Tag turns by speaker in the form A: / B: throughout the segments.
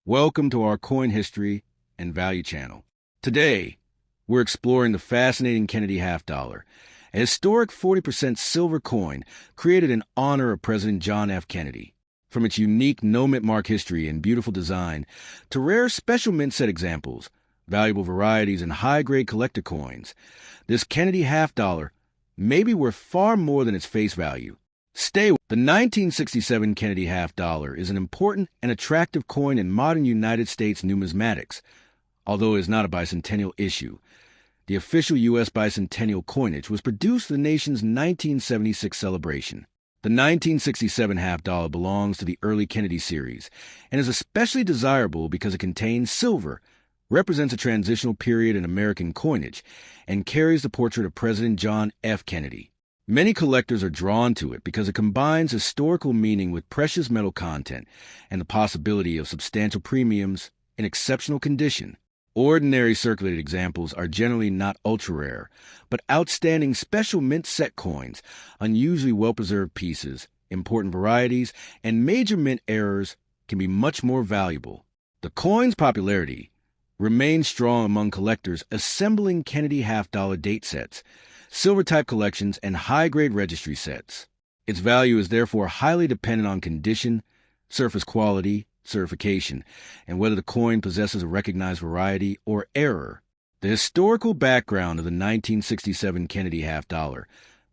A: Welcome to our Coin History and Value channel. Today, we're exploring the fascinating Kennedy half dollar, a historic 40% silver coin created in honor of President John F. Kennedy. From its unique no-mint mark history and beautiful design to rare special mint set examples, valuable varieties, and high-grade collector coins, this Kennedy half dollar may be worth far more than its face value. The 1967 Kennedy half dollar is an important and attractive coin in modern United States numismatics, although it is not a bicentennial issue. The official U.S. bicentennial coinage was produced for the nation's 1976 celebration. The 1967 half dollar belongs to the early Kennedy series and is especially desirable because it contains silver, represents a transitional period in American coinage, and carries the portrait of President John F. Kennedy. Many collectors are drawn to it because it combines historical meaning with precious metal content and the possibility of substantial premiums in exceptional condition. Ordinary circulated examples are generally not ultra-rare, but outstanding special mint set coins, unusually well-preserved pieces, important varieties, and major mint errors can be much more valuable. The coin's popularity remains strong among collectors assembling Kennedy half-dollar date sets, silver-type collections, and high-grade registry sets. Its value is therefore highly dependent on condition, surface quality, certification, and whether the coin possesses a recognized variety or error. The historical background of the 1967 Kennedy half dollar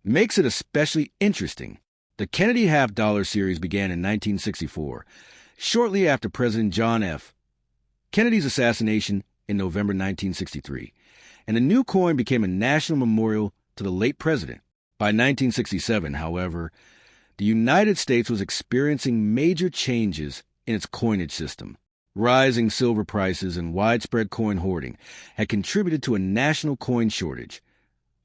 A: makes it especially interesting. The Kennedy half dollar series began in 1964, shortly after President John F. Kennedy's assassination in November 1963, and the new coin became a national memorial to the late president. By 1967, however, the United States was experiencing major changes in its coinage system. Rising silver prices and widespread coin hoarding had contributed to a national coin shortage,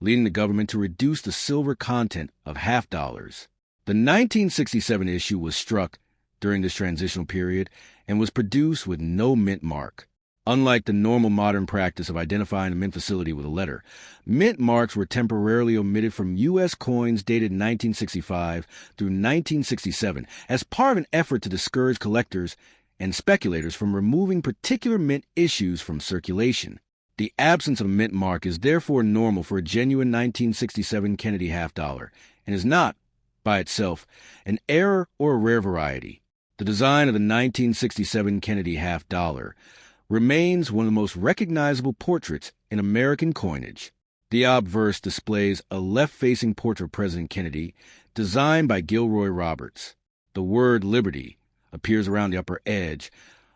A: leading the government to reduce the silver content of half dollars. The 1967 issue was struck during this transitional period and was produced with no mint mark. Unlike the normal modern practice of identifying a mint facility with a letter, mint marks were temporarily omitted from U.S. coins dated 1965 through 1967 as part of an effort to discourage collectors and speculators from removing particular mint issues from circulation. The absence of a mint mark is therefore normal for a genuine 1967 Kennedy half dollar and is not, by itself, an error or a rare variety. The design of the 1967 Kennedy half dollar remains one of the most recognizable portraits in American coinage. The obverse displays a left-facing portrait of President Kennedy, designed by Gilroy Roberts. The word Liberty appears around the upper edge,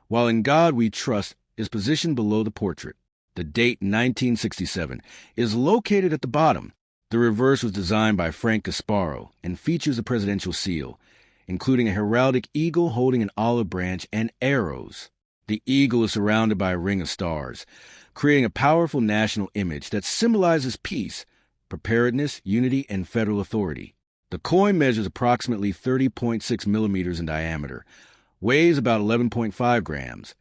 A: while In God We Trust is positioned below the portrait. The date 1967 is located at the bottom. The reverse was designed by Frank Gasparo and features the presidential seal, including a heraldic eagle holding an olive branch and arrows. The eagle is surrounded by a ring of stars, creating a powerful national image that symbolizes peace, preparedness, unity, and federal authority. The coin measures approximately 30.6 millimeters in diameter, weighs about 11.5 grams,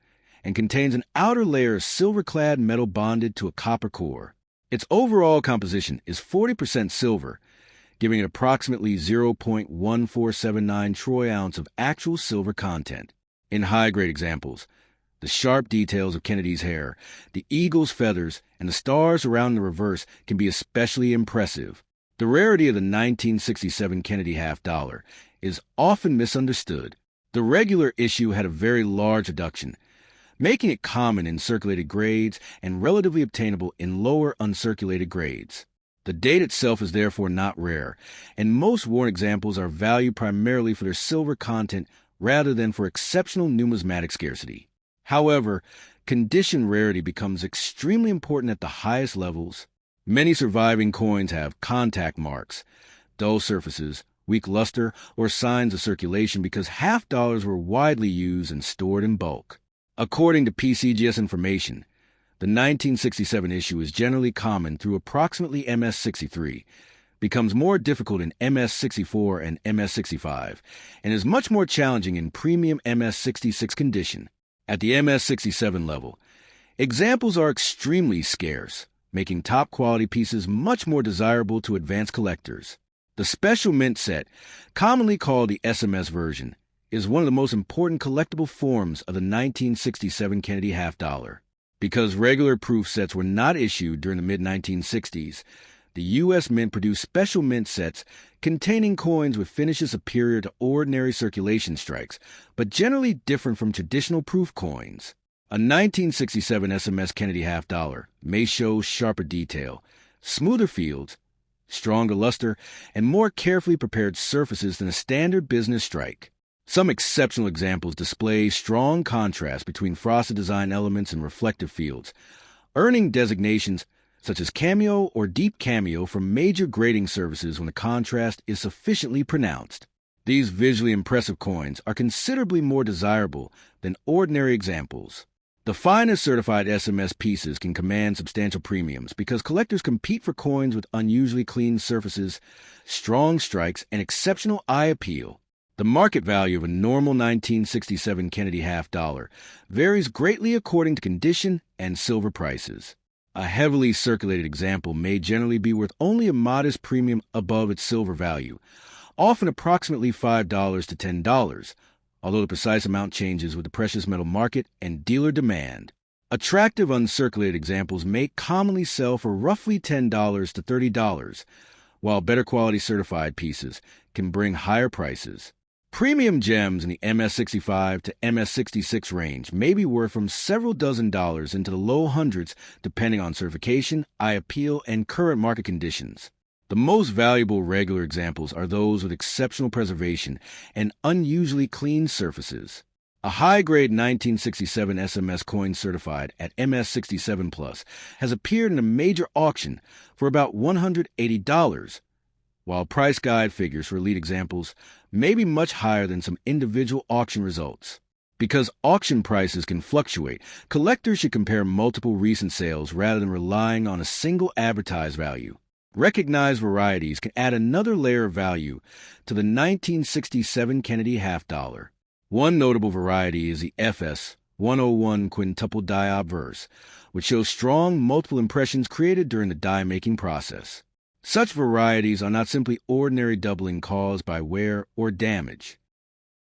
A: and contains an outer layer of silver-clad metal bonded to a copper core. Its overall composition is 40% silver, giving it approximately 0.1479 troy ounce of actual silver content. In high-grade examples, the sharp details of Kennedy's hair, the eagle's feathers, and the stars around the reverse can be especially impressive. The rarity of the 1967 Kennedy half dollar is often misunderstood. The regular issue had a very large reduction, making it common in circulated grades and relatively obtainable in lower uncirculated grades. The date itself is therefore not rare, and most worn examples are valued primarily for their silver content rather than for exceptional numismatic scarcity. However, condition rarity becomes extremely important at the highest levels. Many surviving coins have contact marks, dull surfaces, weak luster, or signs of circulation because half dollars were widely used and stored in bulk. According to PCGS information, the 1967 issue is generally common through approximately MS-63, becomes more difficult in MS-64 and MS-65, and is much more challenging in premium MS-66 condition. At the MS-67 level, examples are extremely scarce, making top-quality pieces much more desirable to advanced collectors. The special mint set, commonly called the SMS version, is one of the most important collectible forms of the 1967 Kennedy half dollar. Because regular proof sets were not issued during the mid-1960s, the U.S. Mint produced special mint sets containing coins with finishes superior to ordinary circulation strikes, but generally different from traditional proof coins. A 1967 SMS Kennedy half dollar may show sharper detail, smoother fields, stronger luster, and more carefully prepared surfaces than a standard business strike. Some exceptional examples display strong contrast between frosted design elements and reflective fields, earning designations such as cameo or deep cameo from major grading services when the contrast is sufficiently pronounced. These visually impressive coins are considerably more desirable than ordinary examples. The finest certified SMS pieces can command substantial premiums because collectors compete for coins with unusually clean surfaces, strong strikes, and exceptional eye appeal. The market value of a normal 1967 Kennedy half dollar varies greatly according to condition and silver prices. A heavily circulated example may generally be worth only a modest premium above its silver value, often approximately $5 to $10, although the precise amount changes with the precious metal market and dealer demand. Attractive uncirculated examples may commonly sell for roughly $10 to $30, while better quality certified pieces can bring higher prices. Premium gems in the MS65 to MS66 range may be worth from several dozen dollars into the low hundreds depending on certification, eye appeal, and current market conditions. The most valuable regular examples are those with exceptional preservation and unusually clean surfaces. A high-grade 1967 SMS coin certified at MS67 Plus has appeared in a major auction for about $180, while price guide figures for elite examples may be much higher than some individual auction results. Because auction prices can fluctuate, collectors should compare multiple recent sales rather than relying on a single advertised value. Recognized varieties can add another layer of value to the 1967 Kennedy half dollar. One notable variety is the FS 101 quintuple die obverse, which shows strong multiple impressions created during the die-making process. Such varieties are not simply ordinary doubling caused by wear or damage.